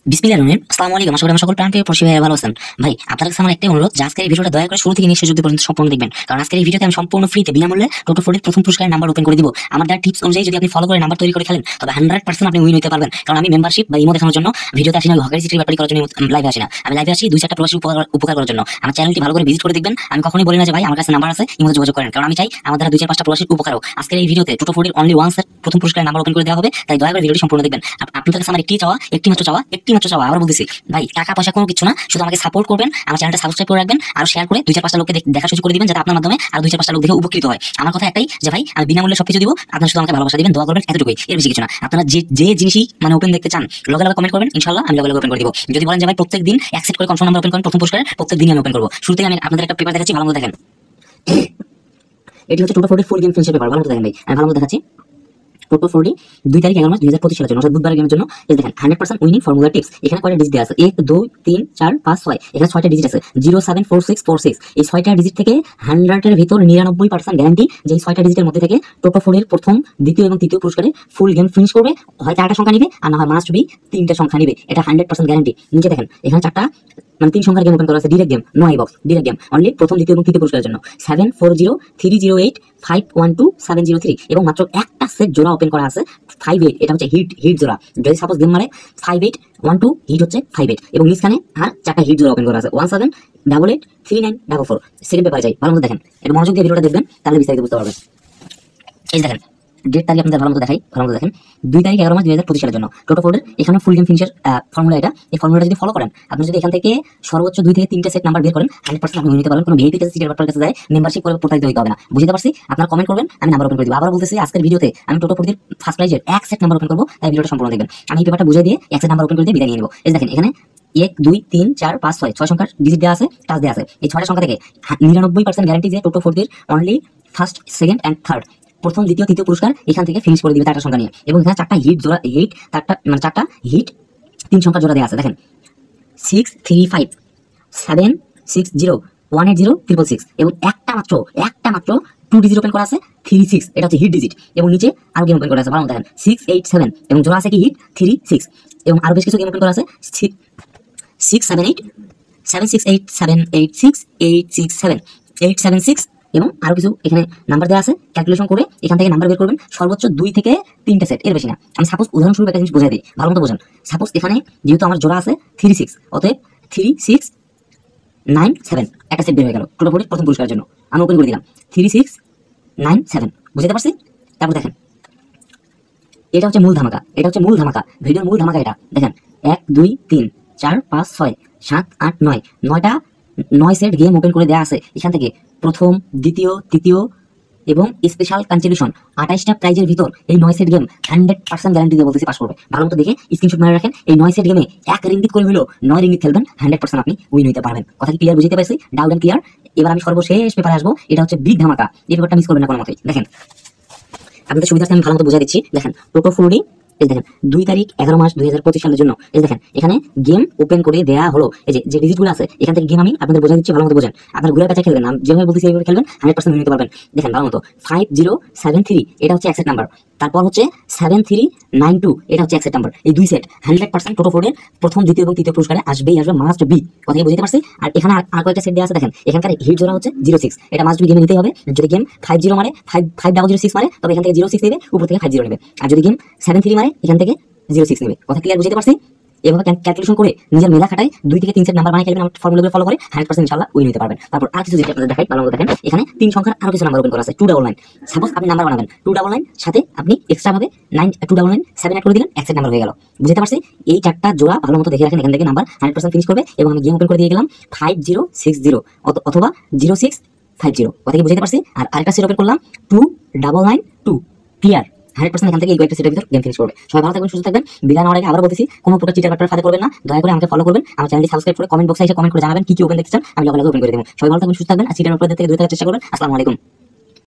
বিসমিল্লাহির আসসালামু আলাইকুম। আশা করি আমার সকল প্রাণপ্রিয় প্রবাসী ভাইরা ভালো আছেন। ভাই আপনাদের কাছে আমার একটাই অনুরোধ যে আজকের এই ভিডিওটা দয়া করে শুরু থেকে নিয়ে শেষ অবধি পর্যন্ত সম্পূর্ণ দেখবেন, কারণ আজকের এই ভিডিওতে আমি সম্পূর্ণ ফ্রিতে বিনামূল্যে টোটো ফোর্ডের প্রথম পুরস্কারের নাম্বার ওপেন করে দিব। আমার দেওয়ার টিপস অনুযায়ী যদি আপনি ফলো করে নাম্বার তৈরি করে খেলেন তবে 100% আপনি উইন হতে পারবেন। কারণ আমি মেম্বারশিপ বা ইমো দেখানোর জন্য ভিডিওতে আসি না, হকারি সিটির ব্যাপারে করার জন্য লাইভে আসি না। আমি লাইভে আসি 2-4টা প্রবাসী উপকার করার জন্য। আমার চ্যানেলটি ভালো করে ভিজিট করে দেখবেন। আমি কখনোই বলি না যে ভাই আমার কাছে নাম্বার আছে, ইমোতে যোগাযোগ করেন, কারণ আমি চাই আমার দ্বারা 2-4-5টা প্রবাসীর উপকার হোক। আজকের এই ভিডিওতে টোটো ফোর্ডের অনলি ওয়ান সেট প্রথম পুরস্কারের নাম্বার ওপেন করে দেওয়া হবে, তাই দয়া করে ভিডিওটি সম্পূর্ণ দেখবেন। আপনাদের কাছে আমার একটি মাত্র চাওয়া, আবার বলতেছি ভাই, টাকা পয়সা কোনো কিছু না, শুধু আমাকে সাপোর্ট করবেন, আমার চ্যানেলটা সাবস্ক্রাইব করে রাখবেন আর শেয়ার করে 2-4-5টা লোককে দেখার সুযোগ করে দিবেন, যাতে আপনার মাধ্যমে আর 2-4-5টা লোক দেখে উপকৃত হয়। আমার কথা একটাই যে ভাই আমি বিনামূল্যে সবকিছু দিব, আপনারা শুধু আমাকে ভালোবাসা দিবেন, দোয়া করবেন, এতটুকুই, এর বেশি কিছু না। আপনারা যে জিনিসই ওপেন দেখতে চান লগে লগে কমেন্ট করবেন, ইনশাআল্লাহ আমি লগে লগে ওপেন করে দিব। যদি বলেন যে ভাই প্রত্যেক দিন অ্যাকসেপ্ট করে কনফার্ম নাম্বার ওপেন করেন প্রথম পুরস্কারের, প্রত্যেক দিনই আমি ওপেন করব। শুরুতেই আমি আপনাদের একটা পেপার দেখাচ্ছি, ভালো মতো দেখেন। এটি হচ্ছে টোটো ফোর্ডের ফুল গেম ফিনিশের পেপার, ভালো মতো দেখেন ভাই, আমি ভালো মতো দেখাচ্ছি। টোটো ফোর্ডি 2 তারিখ 11 মাস 2025 সালের জন্য, অর্থাৎ বুধবারের গেমের জন্য। এই দেখেন 100% উইনিং ফর্মুলা টিপস। এখানে কয়টা ডিজিট আছে? 1 2 3 4 5 6, এখানে 6টা ডিজিট আছে। 074646, এই 6টা ডিজিট থেকে 100 এর ভিতর 99% গ্যারান্টি যে এই 6টা ডিজিটের মধ্যে থেকে টোটো ফোর্ডের প্রথম, দ্বিতীয় এবং তৃতীয় পুরস্কারে ফুল গেম ফিনিশ করবে। হয় 4টা সংখ্যা নিবে আর না হয় মাস্ট বি 3টা সংখ্যা নিবে, এটা 100% গ্যারান্টি। নিচে দেখেন এখানে 4টা 3 সংখ্যার গেম ওপেন করা আছে, direct game, no eye box, direct game, only প্রথম, দ্বিতীয় এবং তৃতীয় পুরস্কারের জন্য। 740308512703 এবং মাত্র একটা সেট জোড়া ওপেন করা আছে 58, এটা হচ্ছে হিট জোড়া। যদি সাপোজ গেম মারে 5812 হিট হচ্ছে 58, এবং নিচখানে আর 4টা হিট জোড়া ওপেন করা আছে 17883944। সেকেন্ড পেপারে যাই, ভালো মতো দেখেন, একটু মনোযোগ দিয়ে ভিডিওটা দেখবেন, তাহলে বিস্তারিত বুঝতে পারবেন। এই দেখেন ডেট তারিখ আপনাদের ভালো মতো দেখাই, ভালো মতো দেখেন। 2 তারিখ 11 মাস 2025 সালের জন্য টোটো ফোর্ডের এখানে ফুল গেম ফিনিশের ফর্মুলা এটা। এই ফর্মুলাটা যদি ফলো করেন, আপনি যদি এখান থেকে সর্বোচ্চ 2 থেকে 3টা সেট নাম্বার বের করেন, 100% আপনি নিতে পারবেন। কোনো ভিআইপি কাছে সিটের কাছে যায় মেম্বারশিপ করে প্রতারিত হতে হবে না। বুঝতে পারছি? আপনারা কমেন্ট করবেন, আমি নাম্বার ওপেন করে দিব। আবার বলতেছি, আজকের ভিডিওতে আমি টোটো ফোর্ডের ফার্স্ট প্রাইজের এক সেট নাম্বার ওপেন করব, তাই ভিডিওটা সম্পূর্ণ দেখবেন। আমি এই পেপারটা বুঝিয়ে দিয়ে এক সেট নাম্বার ওপেন করে দিয়ে বিদায় নিয়ে নেব। এই দেখেন এখানে 1 2 3 4 5 6 সংখ্যার ডিজিট দেওয়া আছে, টাচ দেওয়া আছে। এই 6টা সংখ্যা থেকে 99% গ্যারান্টি যে টোটো ফোর্ডের only first, second and third, প্রথম, দ্বিতীয়, তৃতীয় পুরস্কার এখান থেকে ফিনিশ করে দিবে 4টা সংখ্যা নিয়ে। এবং এখানে 4টা হিট জোড়া, হিট 4টা হিট 3 সংখ্যা জোড়া দেওয়া আছে। দেখেন 635 760 180 এবং একটা মাত্র 2 ডিজিট ওপেন করা আছে 36, এটা হচ্ছে হিট ডিজিট। এবং নিচে আরো গেম ওপেন করা আছে, ভালো দেখেন 687 এবং জোড়া আছে কি হিট 36, এবং আরো বেশ কিছু গেম ওপেন করা আছে 678 768 786 867 876, এবং আরো কিছু এখানে নাম্বার দেওয়া আছে। ক্যালকুলেশন করে এখান থেকে নাম্বার বের করবেন, সর্বোচ্চ 2 থেকে 3টে সেট, এর বেশি না। আমি সাপোজ উদাহরণস্বরূপ একটা জিনিস বুঝাই দিই, ভালো মতো বোঝেন। সাপোজ এখানে যেহেতু আমার জোড়া আছে 36, অতএব 3697 একটা সেট বের হয়ে গেল টোটো ফোর্ডের প্রথম পুরস্কারের জন্য। আমি ওপেন করে দিলাম 3697, বুঝতে পারছি? তারপর দেখেন এটা হচ্ছে মূল ধামাকা, ভিডিওর মূল ধামাকা এটা। দেখেন 1 2 3 4 5 6 7 8 9, 9 সেট গেম ওপেন করে দেওয়া আছে। এখান থেকে প্রথম, দ্বিতীয়, তৃতীয় এবং স্পেশাল কনসোলেশন 28টা প্রাইজের ভিতর এই 9 সেট গেম 100% গ্যারান্টি দিয়ে বলতেছি পাস করবে। ভালো মতো দেখে স্ক্রিনশট মারে রাখেন। এই 9 সেট গেমে 1 রিঙ্গিত করে হলো 9 রিঙ্গিত খেলবেন, 100% আপনি উইন হতে পারবেন। কথা কি ক্লিয়ার? বুঝতে পারছি? Doubt and clear? এবার আমি সর্বশেষ পেপারে আসবো, এটা হচ্ছে বিগ ধামাকা। এই পেপারটা মিস করবেন না কোনো মতেই। দেখেন আপনাদের সুবিধার্থে আমি ভালো মতো বুঝিয়ে দিচ্ছি। দেখেন টোটো ফোর্ডি, এই দেখেন 2 তারিখ 11 মাস 2025 সালের জন্য। এই দেখেন এখানে গেম ওপেন করে দেয়া হলো, এই যে ডিজিটগুলো আছে এখান থেকে গেম আমি আপনাদের বোঝাই দিচ্ছি, ভালো মতো বোঝেন। আপনারা ঘুরে কাছে খেলবেন না, যেভাবে বলতেছি এইভাবে খেলবেন, 100% নিতে পারবেন। দেখেন ভালো মতো 5073, এটা হচ্ছে এক সেট নাম্বার। তারপর হচ্ছে 7392, এটা হচ্ছে এক সেট নাম্বার। এই 2 সেট 100% টোটো ফোর্ডের প্রথম, দ্বিতীয় এবং তৃতীয় পুরস্কারে আসবে মাস্ট বি। কথা বুঝতে পারছি? আর এখানে আর কয়েকটা সেট দেওয়া আছে। দেখেন এখানকার হিট জোড়া হচ্ছে 06, এটা মাস্ট বি গেমে নিতেই হবে। যদি গেম 50 মারে 5006 মারে, তবে এখান থেকে 06 নেবে, উপর থেকে 50 নেবে। আর যদি গেম 73 মারে, এখান থেকে 06 নেবে। কথা ক্লিয়ার? বুঝতে পারছি? এভাবে ক্যালকুলেশন করে নিজের মেলা খাটায় 2 থেকে 3 সেট নাম্বার বানিয়ে খেলবেন, আমার ফর্মুলাগুলো ফলো করে 100% ইনশাআল্লাহ উইন হতে পারবেন। তারপর আর কিছু যেটা আপনাদের দেখাই, ভালো মতো দেখেন। এখানে 3 সংখ্যার আরো কিছু নাম্বার ওপেন করা আছে 299। সাপোজ আপনি নাম্বার বানাবেন 299, সাথে আপনি এক্সট্রা ভাবে 299 7 অ্যাড করে দিলেন, এক সেট নাম্বার হয়ে গেল। বুঝতে পারছি? এই 4টা জোড়া ভালো মতো দেখে রাখেন, এখান থেকে নাম্বার 100% ফিনিশ করবে। এবং আমি গেম ওপেন করে দিয়ে গেলাম 5060 অথবা 0650। কথা কি বুঝতে পারছি? আর আরেকটা সেট ওপেন করলাম 2992, ক্লিয়ার? 100% এখান থেকে এই কয়েকটা সেটের ভিতর গেম ফিনিশ করবে। সবাই ভালো থাকবেন, সুস্থ থাকবেন। বিদায় নেওয়ার আগে আবার বলতেছি, কোনো প্রকার চিটার ব্যাপারে ফাঁদে করবেন না। দয়া করে আমাকে ফলো করবেন, আমার চ্যানেলটি সাবস্ক্রাইব করে কমেন্ট বক্সে এসে কমেন্ট করে জানাবেন কি ওপেন দেখতে চান, আমি লগে লগে ওপেন করে দেবো। সবাই ভালো থাকবেন, সুস্থ থাকবেন, আর চিটার ব্যাপারে থেকে দূরে থাকার চেষ্টা করবেন। আসসালামু আলাইকুম।